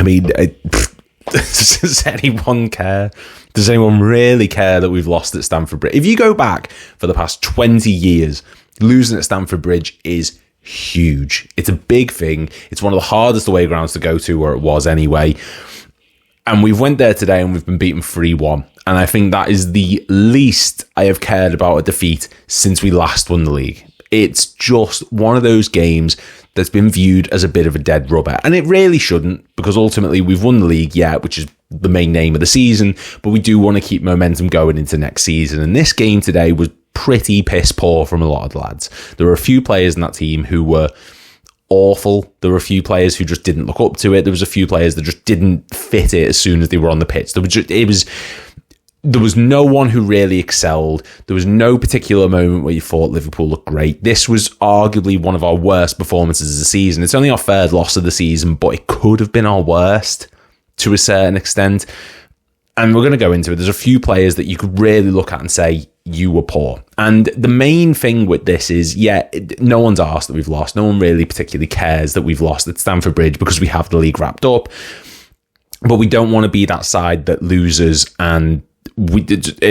I mean, does anyone care? Does anyone really care that we've lost at Stamford Bridge? If you go back for the past 20 years, losing at Stamford Bridge is huge. It's a big thing. It's one of the hardest away grounds to go to, or it was anyway. And we've went there today and we've been beaten 3-1. And I think that is the least I have cared about a defeat since we last won the league. It's just one of those games that's been viewed as a bit of a dead rubber. And it really shouldn't, because ultimately we've won the league, which is the main name of the season, but we do want to keep momentum going into next season. And this game today was pretty piss poor from a lot of the lads. There were a few players in that team who were awful. There were a few players who just didn't look up to it. There was a few players that just didn't fit it as soon as they were on the pitch. There was no one who really excelled. There was no particular moment where you thought Liverpool looked great. This was arguably one of our worst performances of the season. It's only our third loss of the season, but it could have been our worst to a certain extent. And we're going to go into it. There's a few players that you could really look at and say, you were poor. And the main thing with this is, no one's asked that we've lost. No one really particularly cares that we've lost at Stamford Bridge because we have the league wrapped up. But we don't want to be that side that loses and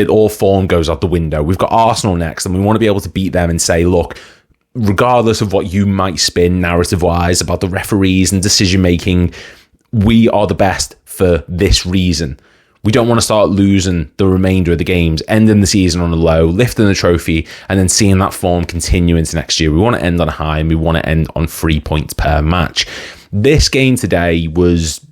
all form goes out the window. We've got Arsenal next, and we want to be able to beat them and say, look, regardless of what you might spin narrative-wise about the referees and decision-making, we are the best for this reason. We don't want to start losing the remainder of the games, ending the season on a low, lifting the trophy, and then seeing that form continue into next year. We want to end on a high, and we want to end on 3 points per match. This game today was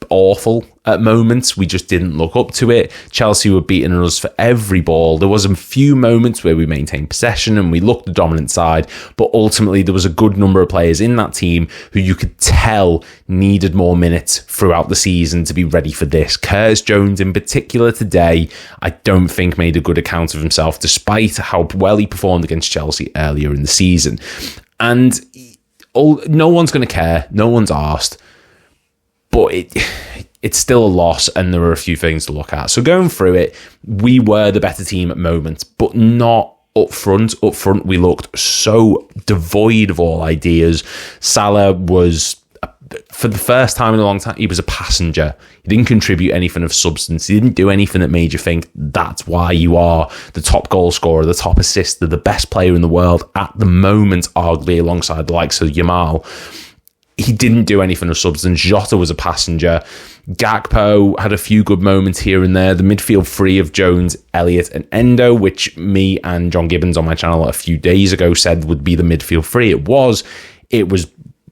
awful at moments. We just didn't look up to it. Chelsea were beating us for every ball. There was a few moments where we maintained possession and we looked the dominant side, but ultimately there was a good number of players in that team who you could tell needed more minutes throughout the season to be ready for this. Curtis Jones in particular today, I don't think made a good account of himself, despite how well he performed against Chelsea earlier in the season. And no one's going to care. No one's asked. But it's still a loss, and there are a few things to look at. So going through it, we were the better team at moments, but not up front. Up front, we looked so devoid of all ideas. Salah was, for the first time in a long time, he was a passenger. He didn't contribute anything of substance. He didn't do anything that made you think that's why you are the top goal scorer, the top assister, the best player in the world at the moment, arguably alongside the likes of Yamal. He didn't do anything of substance. Jota was a passenger. Gakpo had a few good moments here and there. The midfield three of Jones, Elliott and Endo, which me and John Gibbons on my channel a few days ago said would be the midfield three. It was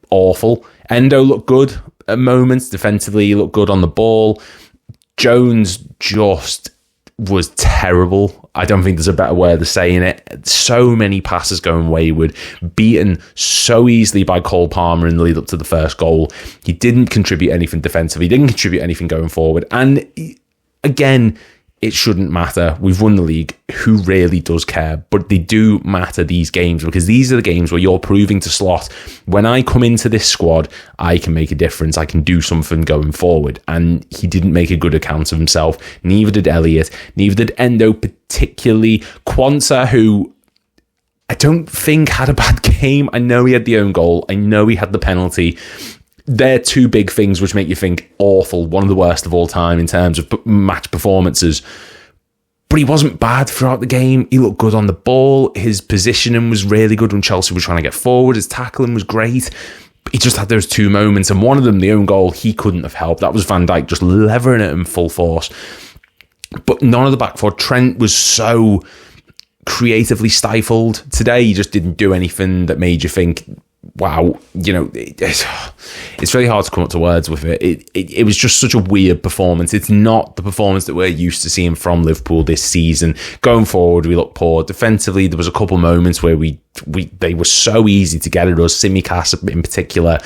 awful. Endo looked good at moments. Defensively, he looked good on the ball. Jones just was terrible. I don't think there's a better way of saying it. So many passes going wayward, beaten so easily by Cole Palmer in the lead up to the first goal. He didn't contribute anything defensively. He didn't contribute anything going forward. And again, it shouldn't matter. We've won the league. Who really does care? But they do matter, these games, because these are the games where you're proving to Slot, when I come into this squad, I can make a difference. I can do something going forward. And he didn't make a good account of himself. Neither did Elliott. Neither did Endo, particularly Quansah, who I don't think had a bad game. I know he had the own goal. I know he had the penalty. They're two big things which make you think awful, one of the worst of all time in terms of match performances. But he wasn't bad throughout the game. He looked good on the ball. His positioning was really good when Chelsea were trying to get forward. His tackling was great. He just had those two moments, and one of them, the own goal, he couldn't have helped. That was Van Dijk just levering at him full force. But none of the back four. Trent was so creatively stifled. Today, he just didn't do anything that made you think, wow, it's really hard to come up to words with it. It was just such a weird performance. It's not the performance that we're used to seeing from Liverpool this season. Going forward, we look poor. Defensively, there was a couple moments where they were so easy to get at us. Tsimikas in particular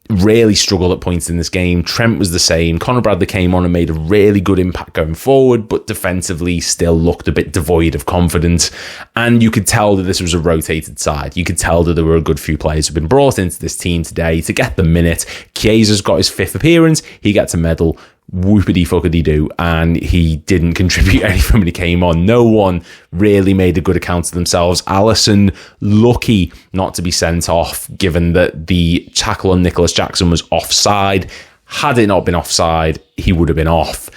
really struggled at points in this game. Trent was the same. Conor Bradley came on and made a really good impact going forward, but defensively still looked a bit devoid of confidence. And you could tell that this was a rotated side. You could tell that there were a good few players who've been brought into this team today to get the minute. Chiesa's got his 5th appearance. He gets a medal. Whoopity fuckity do, and he didn't contribute anything when he came on. No one really made a good account of themselves. Alisson, lucky not to be sent off, given that the tackle on Nicholas Jackson was offside. Had it not been offside, he would have been off.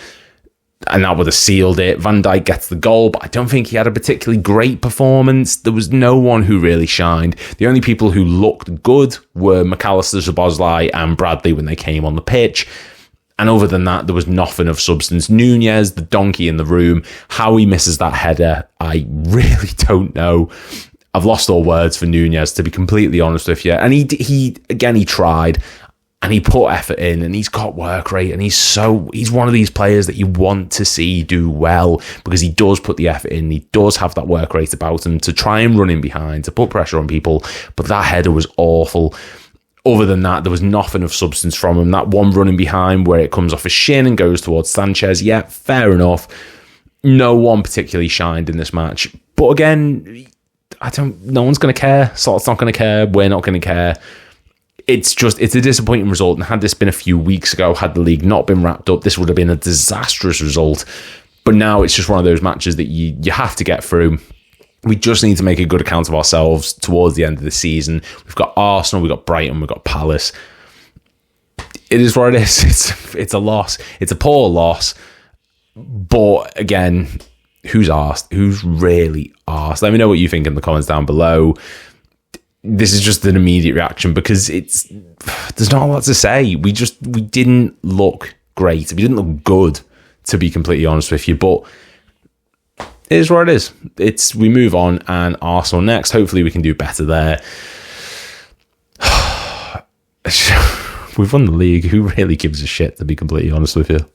And that would have sealed it. Van Dijk gets the goal, but I don't think he had a particularly great performance. There was no one who really shined. The only people who looked good were McAllister, Szoboszlai and Bradley when they came on the pitch. And other than that, there was nothing of substance. Nunez, the donkey in the room, how he misses that header, I really don't know. I've lost all words for Nunez, to be completely honest with you. And he tried. And he put effort in, and he's got work rate, and he's one of these players that you want to see do well, because he does put the effort in, he does have that work rate about him to try and run in behind, to put pressure on people, but that header was awful. Other than that, there was nothing of substance from him. That one running behind where it comes off his shin and goes towards Sanchez, yeah, fair enough. No one particularly shined in this match. But again, no one's going to care. Salt's not going to care. We're not going to care. It's a disappointing result, and had this been a few weeks ago, had the league not been wrapped up, this would have been a disastrous result. But now it's just one of those matches that you have to get through. We just need to make a good account of ourselves towards the end of the season. We've got Arsenal, we've got Brighton, we've got Palace. It is what it is. It's a loss. It's a poor loss. But again, who's arsed? Who's really arsed? Let me know what you think in the comments down below. This is just an immediate reaction because there's not a lot to say. We didn't look great. We didn't look good, to be completely honest with you. But it is what it is. We move on, and Arsenal next. Hopefully we can do better there. We've won the league. Who really gives a shit, to be completely honest with you?